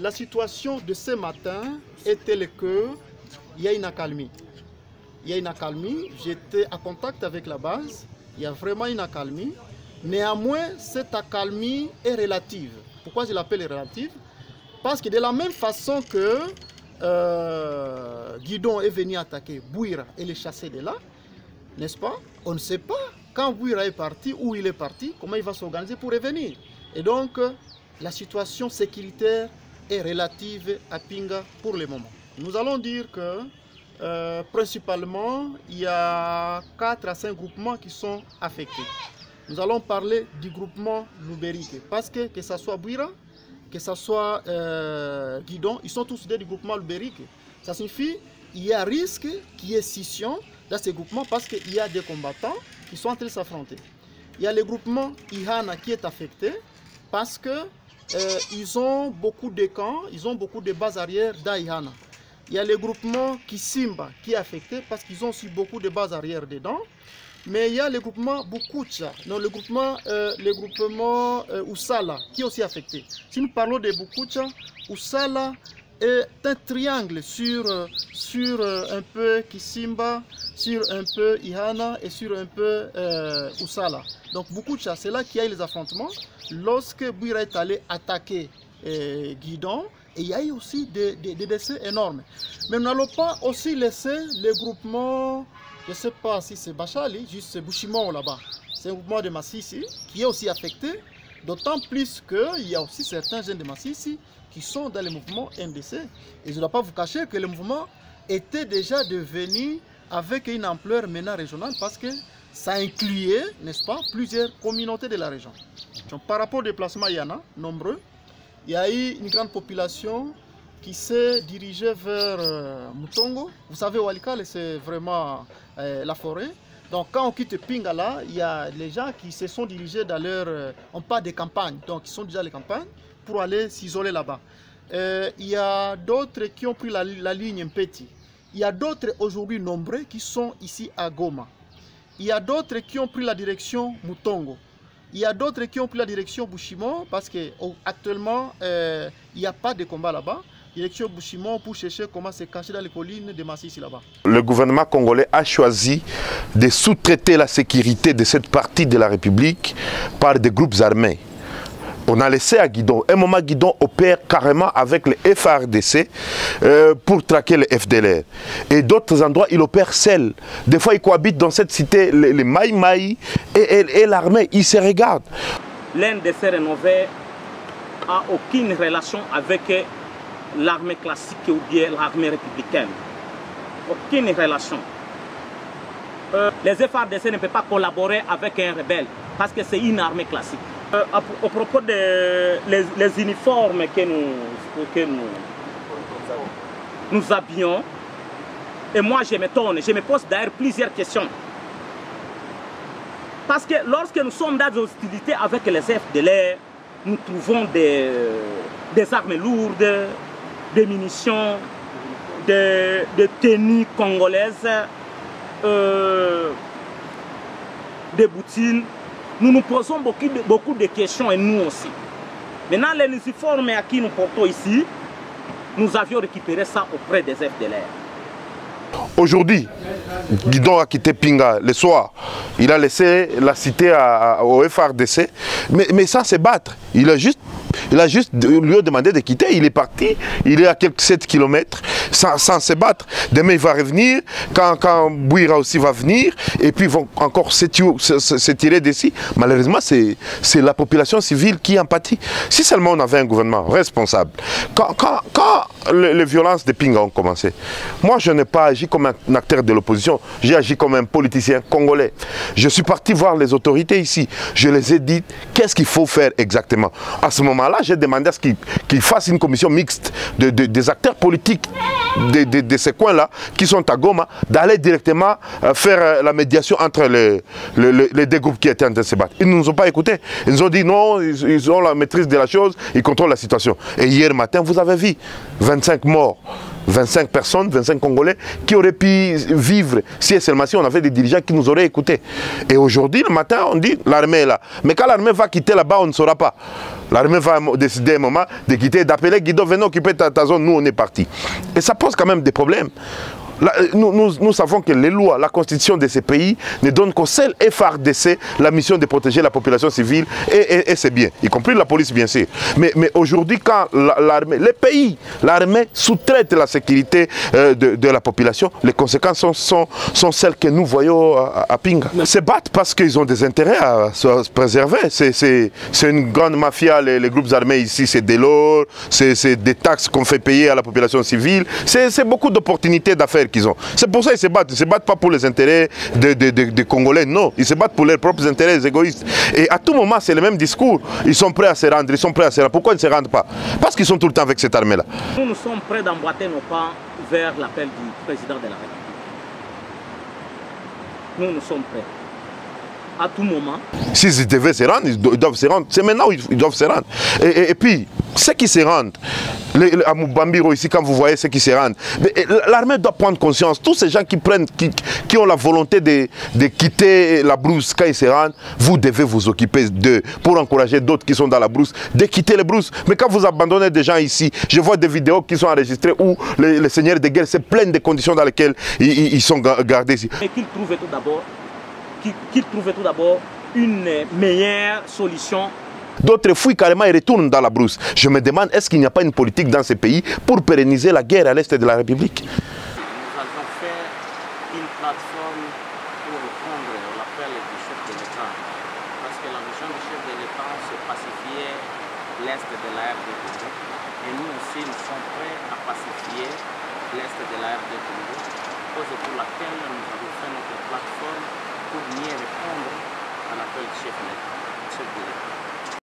La situation de ce matin est telle qu'il y a une accalmie. Il y a une accalmie, j'étais en contact avec la base, il y a vraiment une accalmie. Néanmoins, cette accalmie est relative. Pourquoi je l'appelle relative? Parce que de la même façon que Guidon est venu attaquer Bouira et les chasser de là, n'est-ce pas? On ne sait pas quand Bouira est parti, où il est parti, comment il va s'organiser pour revenir. Et donc, la situation sécuritaire est relative à Pinga pour le moment. Nous allons dire que principalement, il y a 4 à 5 groupements qui sont affectés. Nous allons parler du groupement Luberique, parce que ce soit Bouira, que ce soit Guidon, ils sont tous du groupement Luberique. Ça signifie qu'il y a risque qu'il y ait scission dans ces groupements parce qu'il y a des combattants qui sont en train de s'affronter. Il y a le groupement Ihana qui est affecté parce que ils ont beaucoup de camps, ils ont beaucoup de bases arrière d'Ihana. Il y a le groupement Kisimba qui est affecté parce qu'ils ont aussi beaucoup de bases arrière dedans. Mais il y a le groupement Bukucha, non, le groupement Usala qui est aussi affecté. Si nous parlons de Bukucha, Usala est un triangle sur un peu Kisimba, sur un peu Ihana et sur un peu Usala. Donc Bukucha, c'est là qu'il y a eu les affrontements. Lorsque Bouira est allé attaquer Guidon, et il y a eu aussi des décès énormes. Mais nous n'allons pas aussi laisser les groupements, je ne sais pas si c'est Bachali, juste c'est Bushimon là-bas. C'est un groupement de Massissi qui est aussi affecté, d'autant plus qu'il y a aussi certains jeunes de Massissi qui sont dans le mouvement MDC. Et je ne dois pas vous cacher que le mouvement était déjà devenu avec une ampleur maintenant régionale parce que ça incluait, n'est-ce pas, plusieurs communautés de la région. Donc, par rapport au déplacement, il y en a nombreux. Il y a eu une grande population qui s'est dirigée vers Mutongo. Vous savez, Walikale, c'est vraiment la forêt. Donc, quand on quitte Pingala, il y a les gens qui se sont dirigés dans leur... on parle des campagnes, donc ils sont déjà les campagnes pour aller s'isoler là-bas. Il y a d'autres qui ont pris la ligne Mpeti. Il y a d'autres aujourd'hui nombreux qui sont ici à Goma. Il y a d'autres qui ont pris la direction Mutongo. Il y a d'autres qui ont pris la direction Bushimon parce qu'actuellement, il n'y a pas de combat là-bas. Direction Bushimon pour chercher comment se cacher dans les collines de Massissi là-bas. Le gouvernement congolais a choisi de sous-traiter la sécurité de cette partie de la République par des groupes armés. On a laissé à Guidon. Un moment, Guidon opère carrément avec le FARDC pour traquer le FDLR. Et d'autres endroits, il opère seul. Des fois, il cohabite dans cette cité, les Maï et l'armée. Ils se regardent. L'NDC rénové n'a aucune relation avec l'armée classique ou bien l'armée républicaine. Aucune relation. Les FARDC ne peuvent pas collaborer avec un rebelle parce que c'est une armée classique. Au propos des uniformes que nous habillons, et moi je m'étonne, je me pose d'ailleurs plusieurs questions. Parce que lorsque nous sommes dans des hostilités avec les FDLR, nous trouvons des armes lourdes, des munitions, des tenues congolaises, des boutines. Nous nous posons beaucoup de questions et nous aussi. Maintenant, les uniformes à qui nous portons ici, nous avions récupéré ça auprès des FDLR. Aujourd'hui, Guidon a quitté Pinga le soir. Il a laissé la cité au FARDC. Mais sans se battre, il a juste lui demandé de quitter. Il est parti, il est à quelques 7 km sans se battre. Demain, il va revenir. Quand Bouira aussi va venir, et puis ils vont encore se tirer d'ici. Malheureusement, c'est la population civile qui en pâtit. Si seulement on avait un gouvernement responsable. Quand les violences de Pinga ont commencé, moi, je n'ai pas agi comme un acteur de l'opposition. J'ai agi comme un politicien congolais. Je suis parti voir les autorités ici. Je les ai dit, qu'est-ce qu'il faut faire exactement? À ce moment-là, j'ai demandé à ce qu'ils fassent une commission mixte des acteurs politiques de ces coins-là, qui sont à Goma, d'aller directement faire la médiation entre les deux groupes qui étaient en train de se battre. Ils ne nous ont pas écoutés. Ils nous ont dit non, ils ont la maîtrise de la chose, ils contrôlent la situation. Et hier matin, vous avez vu, 25 morts. 25 personnes, 25 Congolais qui auraient pu vivre si et seulement si on avait des dirigeants qui nous auraient écoutés. Et aujourd'hui, le matin, on dit l'armée est là. Mais quand l'armée va quitter là-bas, on ne saura pas. L'armée va décider un moment de quitter, d'appeler Guido, venez occuper ta zone, nous on est partis. Et ça pose quand même des problèmes. Là, nous savons que les lois, la constitution de ces pays ne donne qu'au seul FARDC la mission de protéger la population civile et c'est bien, y compris la police bien sûr. Mais aujourd'hui, quand l'armée, les pays, l'armée sous-traite la sécurité de la population, les conséquences sont celles que nous voyons à Pinga. Ils se battent parce qu'ils ont des intérêts à se préserver. C'est une grande mafia, les groupes armés ici, c'est de l'or, c'est des taxes qu'on fait payer à la population civile, c'est beaucoup d'opportunités d'affaires qu'ils ont. C'est pour ça qu'ils se battent. Ils ne se battent pas pour les intérêts des Congolais, non. Ils se battent pour leurs propres intérêts égoïstes. Et à tout moment, c'est le même discours. Ils sont prêts à se rendre, ils sont prêts à se rendre. Pourquoi ils ne se rendent pas? Parce qu'ils sont tout le temps avec cette armée-là. Nous sommes prêts d'emboîter nos pas vers l'appel du président de la République. Nous sommes prêts. À tout moment. S'ils devaient se rendre, ils doivent se rendre. C'est maintenant ils doivent se rendre. Et puis, ceux qui se rendent, à Mubambiro ici, quand vous voyez ceux qui se rendent, l'armée doit prendre conscience. Tous ces gens qui ont la volonté de quitter la brousse quand ils se rendent, vous devez vous occuper d'eux pour encourager d'autres qui sont dans la brousse de quitter les brousses. Mais quand vous abandonnez des gens ici, je vois des vidéos qui sont enregistrées où les seigneurs de guerre se plaignent des conditions dans lesquelles ils sont gardés ici. Et qu'ils trouvent tout d'abord une meilleure solution. D'autres fuient carrément et retournent dans la brousse. Je me demande, est-ce qu'il n'y a pas une politique dans ces pays pour pérenniser la guerre à l'est de la République? Nous avons fait une plateforme pour répondre à l'appel du chef de l'État. Parce que la mission du chef de l'État, c'est pacifier l'est de la RDC. Et nous aussi, nous sommes prêts à pacifier l'est de la RDC. Cause pour laquelle nous avons fait notre plateforme pour mieux répondre à l'appel du chef de l'État.